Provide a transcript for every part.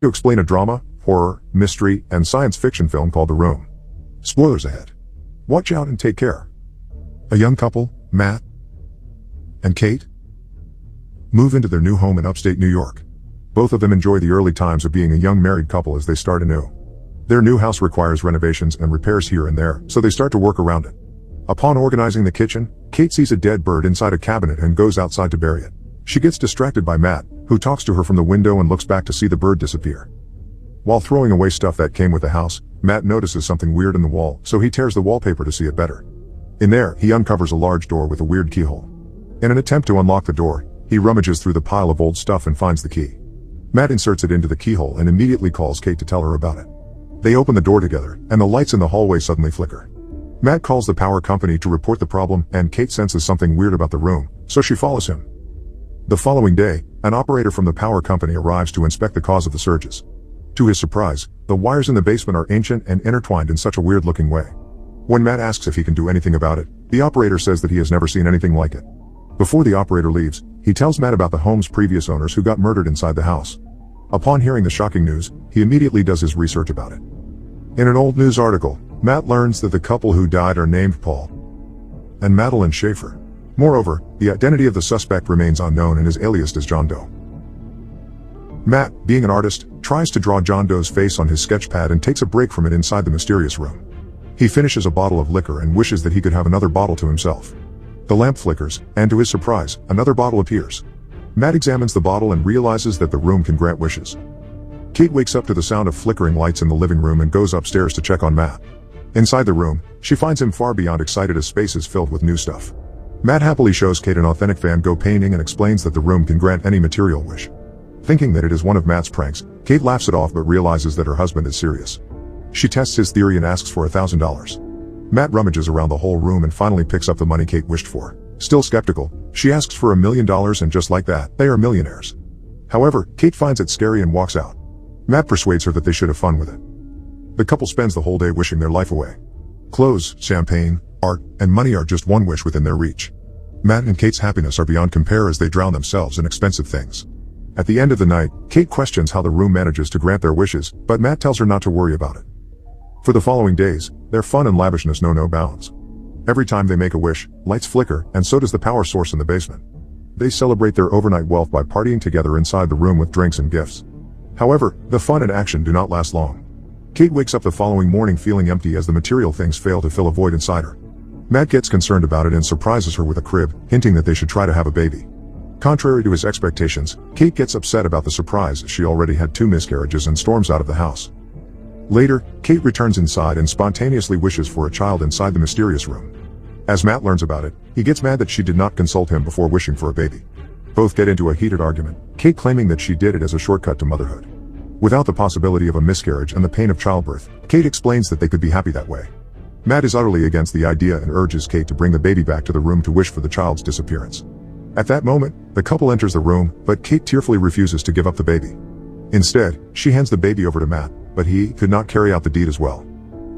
to explain a drama, horror, mystery, and science fiction film called The Room. Spoilers ahead. Watch out and take care. A young couple, Matt and Kate, move into their new home in upstate New York. Both of them enjoy the early times of being a young married couple as they start anew. Their new house requires renovations and repairs here and there, so they start to work around it. Upon organizing the kitchen, Kate sees a dead bird inside a cabinet and goes outside to bury it. She gets distracted by Matt, who talks to her from the window and looks back to see the bird disappear. While throwing away stuff that came with the house, Matt notices something weird in the wall, so he tears the wallpaper to see it better. In there, he uncovers a large door with a weird keyhole. In an attempt to unlock the door, he rummages through the pile of old stuff and finds the key. Matt inserts it into the keyhole and immediately calls Kate to tell her about it. They open the door together, and the lights in the hallway suddenly flicker. Matt calls the power company to report the problem, and Kate senses something weird about the room, so she follows him. The following day, an operator from the power company arrives to inspect the cause of the surges. To his surprise, the wires in the basement are ancient and intertwined in such a weird-looking way. When Matt asks if he can do anything about it, the operator says that he has never seen anything like it. Before the operator leaves, he tells Matt about the home's previous owners who got murdered inside the house. Upon hearing the shocking news, he immediately does his research about it. In an old news article, Matt learns that the couple who died are named Paul and Madeline Schaefer. Moreover, the identity of the suspect remains unknown and is aliased as John Doe. Matt, being an artist, tries to draw John Doe's face on his sketch pad and takes a break from it inside the mysterious room. He finishes a bottle of liquor and wishes that he could have another bottle to himself. The lamp flickers, and to his surprise, another bottle appears. Matt examines the bottle and realizes that the room can grant wishes. Kate wakes up to the sound of flickering lights in the living room and goes upstairs to check on Matt. Inside the room, she finds him far beyond excited as space is filled with new stuff. Matt happily shows Kate an authentic Van Gogh painting and explains that the room can grant any material wish. Thinking that it is one of Matt's pranks, Kate laughs it off but realizes that her husband is serious. She tests his theory and asks for $1,000. Matt rummages around the whole room and finally picks up the money Kate wished for. Still skeptical, she asks for $1 million and just like that, they are millionaires. However, Kate finds it scary and walks out. Matt persuades her that they should have fun with it. The couple spends the whole day wishing their life away. Clothes, champagne, art, and money are just one wish within their reach. Matt and Kate's happiness are beyond compare as they drown themselves in expensive things. At the end of the night, Kate questions how the room manages to grant their wishes, but Matt tells her not to worry about it. For the following days, their fun and lavishness know no bounds. Every time they make a wish, lights flicker, and so does the power source in the basement. They celebrate their overnight wealth by partying together inside the room with drinks and gifts. However, the fun and action do not last long. Kate wakes up the following morning feeling empty as the material things fail to fill a void inside her. Matt gets concerned about it and surprises her with a crib, hinting that they should try to have a baby. Contrary to his expectations, Kate gets upset about the surprise as she already had 2 miscarriages and storms out of the house. Later, Kate returns inside and spontaneously wishes for a child inside the mysterious room. As Matt learns about it, he gets mad that she did not consult him before wishing for a baby. Both get into a heated argument, Kate claiming that she did it as a shortcut to motherhood. Without the possibility of a miscarriage and the pain of childbirth, Kate explains that they could be happy that way. Matt is utterly against the idea and urges Kate to bring the baby back to the room to wish for the child's disappearance. At that moment, the couple enters the room, but Kate tearfully refuses to give up the baby. Instead, she hands the baby over to Matt, but he could not carry out the deed as well.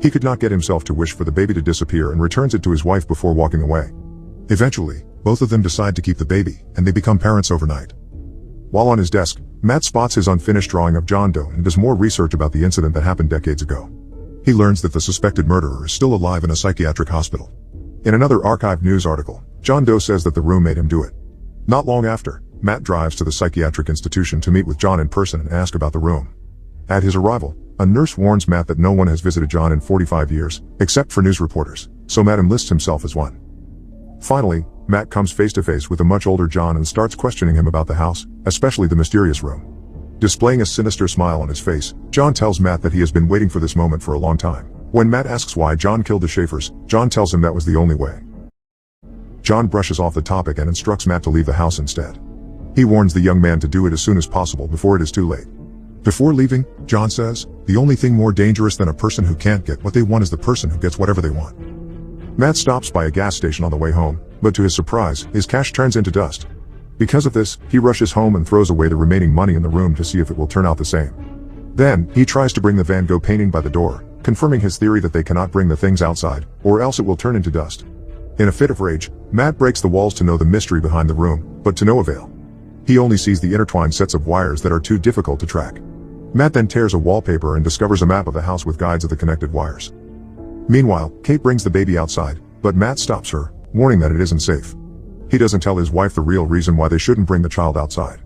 He could not get himself to wish for the baby to disappear and returns it to his wife before walking away. Eventually, both of them decide to keep the baby, and they become parents overnight. While on his desk, Matt spots his unfinished drawing of John Doe and does more research about the incident that happened decades ago. He learns that the suspected murderer is still alive in a psychiatric hospital. In another archived news article, John Doe says that the room made him do it. Not long after, Matt drives to the psychiatric institution to meet with John in person and ask about the room. At his arrival, a nurse warns Matt that no one has visited John in 45 years, except for news reporters, so Matt enlists himself as one. Finally, Matt comes face to face with a much older John and starts questioning him about the house, especially the mysterious room. Displaying a sinister smile on his face, John tells Matt that he has been waiting for this moment for a long time. When Matt asks why John killed the Schaefers, John tells him that was the only way. John brushes off the topic and instructs Matt to leave the house instead. He warns the young man to do it as soon as possible before it is too late. Before leaving, John says, "The only thing more dangerous than a person who can't get what they want is the person who gets whatever they want." Matt stops by a gas station on the way home, but to his surprise, his cash turns into dust. Because of this, he rushes home and throws away the remaining money in the room to see if it will turn out the same. Then, he tries to bring the Van Gogh painting by the door, confirming his theory that they cannot bring the things outside, or else it will turn into dust. In a fit of rage, Matt breaks the walls to know the mystery behind the room, but to no avail. He only sees the intertwined sets of wires that are too difficult to track. Matt then tears a wallpaper and discovers a map of the house with guides of the connected wires. Meanwhile, Kate brings the baby outside, but Matt stops her, warning that it isn't safe. He doesn't tell his wife the real reason why they shouldn't bring the child outside.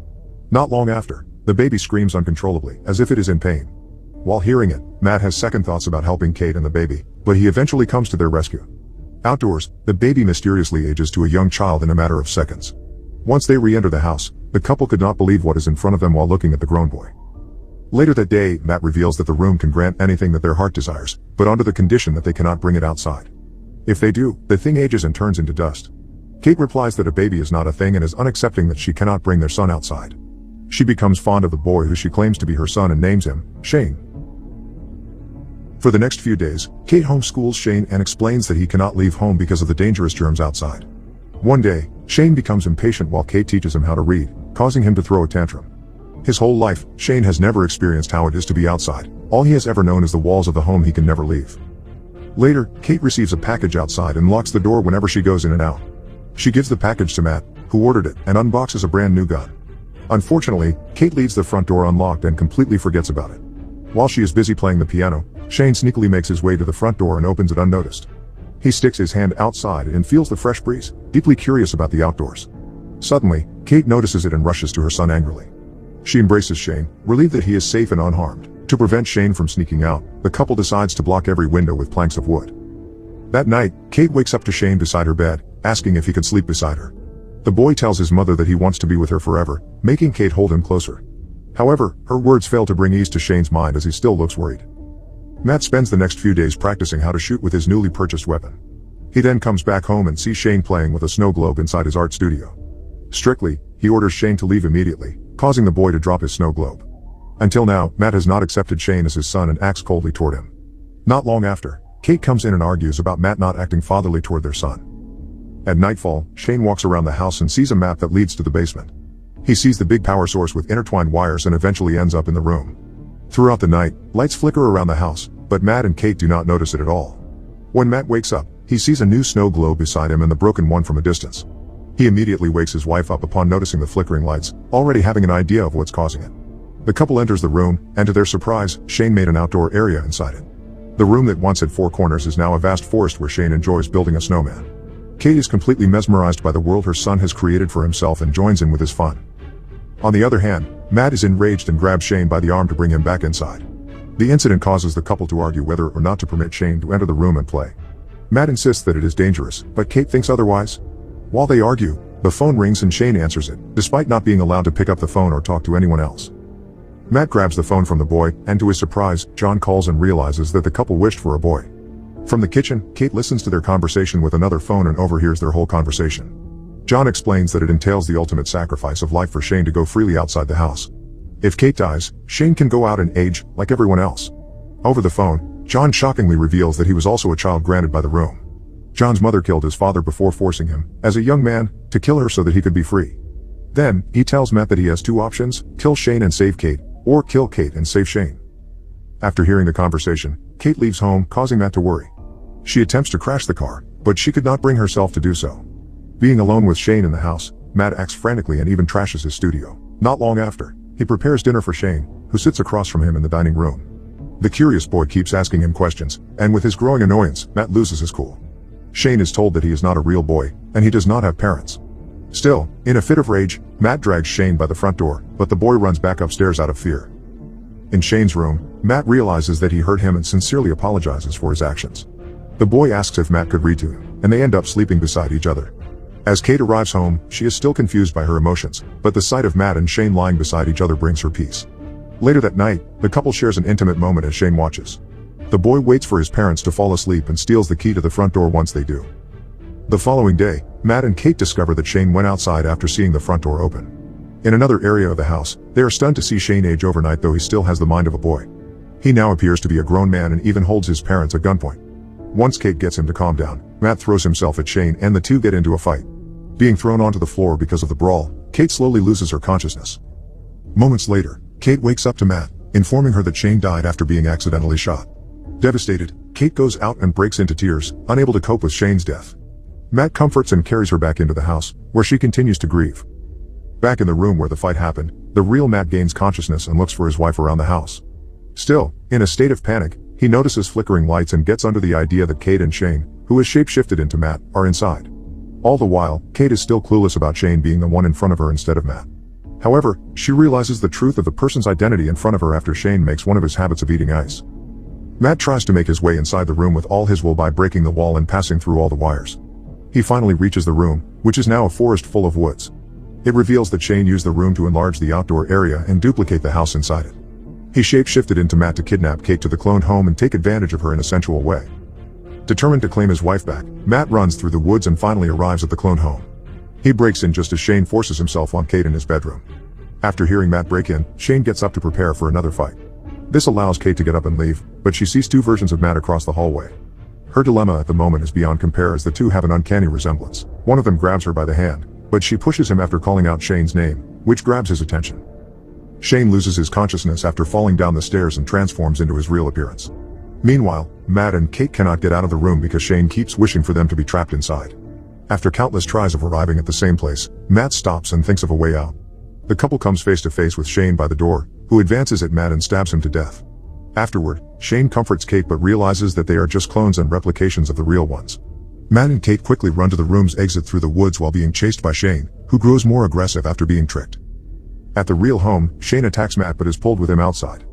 Not long after, the baby screams uncontrollably, as if it is in pain. While hearing it, Matt has second thoughts about helping Kate and the baby, but he eventually comes to their rescue. Outdoors, the baby mysteriously ages to a young child in a matter of seconds. Once they re-enter the house, the couple could not believe what is in front of them while looking at the grown boy. Later that day, Matt reveals that the room can grant anything that their heart desires, but under the condition that they cannot bring it outside. If they do, the thing ages and turns into dust. Kate replies that a baby is not a thing and is unaccepting that she cannot bring their son outside. She becomes fond of the boy who she claims to be her son and names him Shane. For the next few days, Kate homeschools Shane and explains that he cannot leave home because of the dangerous germs outside. One day, Shane becomes impatient while Kate teaches him how to read, causing him to throw a tantrum. His whole life, Shane has never experienced how it is to be outside. All he has ever known is the walls of the home he can never leave. Later, Kate receives a package outside and locks the door whenever she goes in and out. She gives the package to Matt, who ordered it, and unboxes a brand new gun. Unfortunately, Kate leaves the front door unlocked and completely forgets about it. While she is busy playing the piano, Shane sneakily makes his way to the front door and opens it unnoticed. He sticks his hand outside and feels the fresh breeze, deeply curious about the outdoors. Suddenly, Kate notices it and rushes to her son angrily. She embraces Shane, relieved that he is safe and unharmed. To prevent Shane from sneaking out, the couple decides to block every window with planks of wood. That night, Kate wakes up to Shane beside her bed, asking if he could sleep beside her. The boy tells his mother that he wants to be with her forever, making Kate hold him closer. However, her words fail to bring ease to Shane's mind as he still looks worried. Matt spends the next few days practicing how to shoot with his newly purchased weapon. He then comes back home and sees Shane playing with a snow globe inside his art studio. Strictly, he orders Shane to leave immediately, causing the boy to drop his snow globe. Until now, Matt has not accepted Shane as his son and acts coldly toward him. Not long after, Kate comes in and argues about Matt not acting fatherly toward their son. At nightfall, Shane walks around the house and sees a map that leads to the basement. He sees the big power source with intertwined wires and eventually ends up in the room. Throughout the night, lights flicker around the house, but Matt and Kate do not notice it at all. When Matt wakes up, he sees a new snow globe beside him and the broken one from a distance. He immediately wakes his wife up upon noticing the flickering lights, already having an idea of what's causing it. The couple enters the room, and to their surprise, Shane made an outdoor area inside it. The room that once had 4 corners is now a vast forest where Shane enjoys building a snowman. Kate is completely mesmerized by the world her son has created for himself and joins in with his fun. On the other hand, Matt is enraged and grabs Shane by the arm to bring him back inside. The incident causes the couple to argue whether or not to permit Shane to enter the room and play. Matt insists that it is dangerous, but Kate thinks otherwise. While they argue, the phone rings and Shane answers it, despite not being allowed to pick up the phone or talk to anyone else. Matt grabs the phone from the boy, and to his surprise, John calls and realizes that the couple wished for a boy. From the kitchen, Kate listens to their conversation with another phone and overhears their whole conversation. John explains that it entails the ultimate sacrifice of life for Shane to go freely outside the house. If Kate dies, Shane can go out and age, like everyone else. Over the phone, John shockingly reveals that he was also a child granted by the room. John's mother killed his father before forcing him, as a young man, to kill her so that he could be free. Then, he tells Matt that he has 2 options, kill Shane and save Kate, or kill Kate and save Shane. After hearing the conversation, Kate leaves home, causing Matt to worry. She attempts to crash the car, but she could not bring herself to do so. Being alone with Shane in the house, Matt acts frantically and even trashes his studio. Not long after, he prepares dinner for Shane, who sits across from him in the dining room. The curious boy keeps asking him questions, and with his growing annoyance, Matt loses his cool. Shane is told that he is not a real boy, and he does not have parents. Still, in a fit of rage, Matt drags Shane by the front door, but the boy runs back upstairs out of fear. In Shane's room, Matt realizes that he hurt him and sincerely apologizes for his actions. The boy asks if Matt could read to him, and they end up sleeping beside each other. As Kate arrives home, she is still confused by her emotions, but the sight of Matt and Shane lying beside each other brings her peace. Later that night, the couple shares an intimate moment as Shane watches. The boy waits for his parents to fall asleep and steals the key to the front door once they do. The following day, Matt and Kate discover that Shane went outside after seeing the front door open. In another area of the house, they are stunned to see Shane age overnight, though he still has the mind of a boy. He now appears to be a grown man and even holds his parents at gunpoint. Once Kate gets him to calm down, Matt throws himself at Shane and the two get into a fight. Being thrown onto the floor because of the brawl, Kate slowly loses her consciousness. Moments later, Kate wakes up to Matt, informing her that Shane died after being accidentally shot. Devastated, Kate goes out and breaks into tears, unable to cope with Shane's death. Matt comforts and carries her back into the house, where she continues to grieve. Back in the room where the fight happened, the real Matt gains consciousness and looks for his wife around the house. Still, in a state of panic, he notices flickering lights and gets under the idea that Kate and Shane, who has shapeshifted into Matt, are inside. All the while, Kate is still clueless about Shane being the one in front of her instead of Matt. However, she realizes the truth of the person's identity in front of her after Shane makes one of his habits of eating ice. Matt tries to make his way inside the room with all his will by breaking the wall and passing through all the wires. He finally reaches the room, which is now a forest full of woods. It reveals that Shane used the room to enlarge the outdoor area and duplicate the house inside it. He shapeshifted into Matt to kidnap Kate to the cloned home and take advantage of her in a sensual way. Determined to claim his wife back, Matt runs through the woods and finally arrives at the cloned home. He breaks in just as Shane forces himself on Kate in his bedroom. After hearing Matt break in, Shane gets up to prepare for another fight. This allows Kate to get up and leave, but she sees two versions of Matt across the hallway. Her dilemma at the moment is beyond compare as the two have an uncanny resemblance. One of them grabs her by the hand, but she pushes him after calling out Shane's name, which grabs his attention. Shane loses his consciousness after falling down the stairs and transforms into his real appearance. Meanwhile, Matt and Kate cannot get out of the room because Shane keeps wishing for them to be trapped inside. After countless tries of arriving at the same place, Matt stops and thinks of a way out. The couple comes face to face with Shane by the door, who advances at Matt and stabs him to death. Afterward, Shane comforts Kate but realizes that they are just clones and replications of the real ones. Matt and Kate quickly run to the room's exit through the woods while being chased by Shane, who grows more aggressive after being tricked. At the real home, Shane attacks Matt but is pulled with him outside.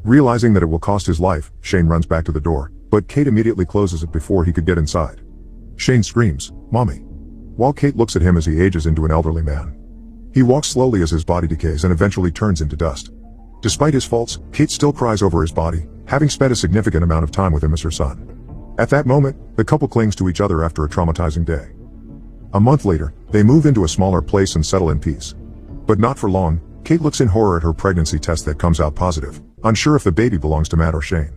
Realizing that it will cost his life, Shane runs back to the door, but Kate immediately closes it before he could get inside. Shane screams, "Mommy!" while Kate looks at him as he ages into an elderly man. He walks slowly as his body decays and eventually turns into dust. Despite his faults, Kate still cries over his body, having spent a significant amount of time with him as her son. At that moment, the couple clings to each other after a traumatizing day. A month later, they move into a smaller place and settle in peace. But not for long. Kate looks in horror at her pregnancy test that comes out positive, unsure if the baby belongs to Matt or Shane.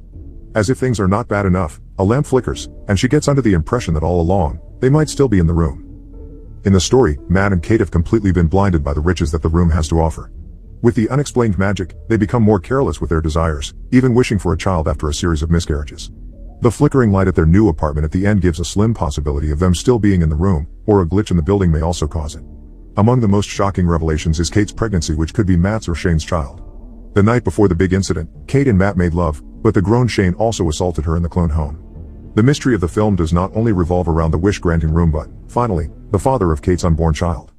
As if things are not bad enough, a lamp flickers, and she gets under the impression that all along, they might still be in the room. In the story, Matt and Kate have completely been blinded by the riches that the room has to offer. With the unexplained magic, they become more careless with their desires, even wishing for a child after a series of miscarriages. The flickering light at their new apartment at the end gives a slim possibility of them still being in the room, or a glitch in the building may also cause it. Among the most shocking revelations is Kate's pregnancy, which could be Matt's or Shane's child. The night before the big incident, Kate and Matt made love, but the grown Shane also assaulted her in the clone home. The mystery of the film does not only revolve around the wish-granting room but, finally, the father of Kate's unborn child.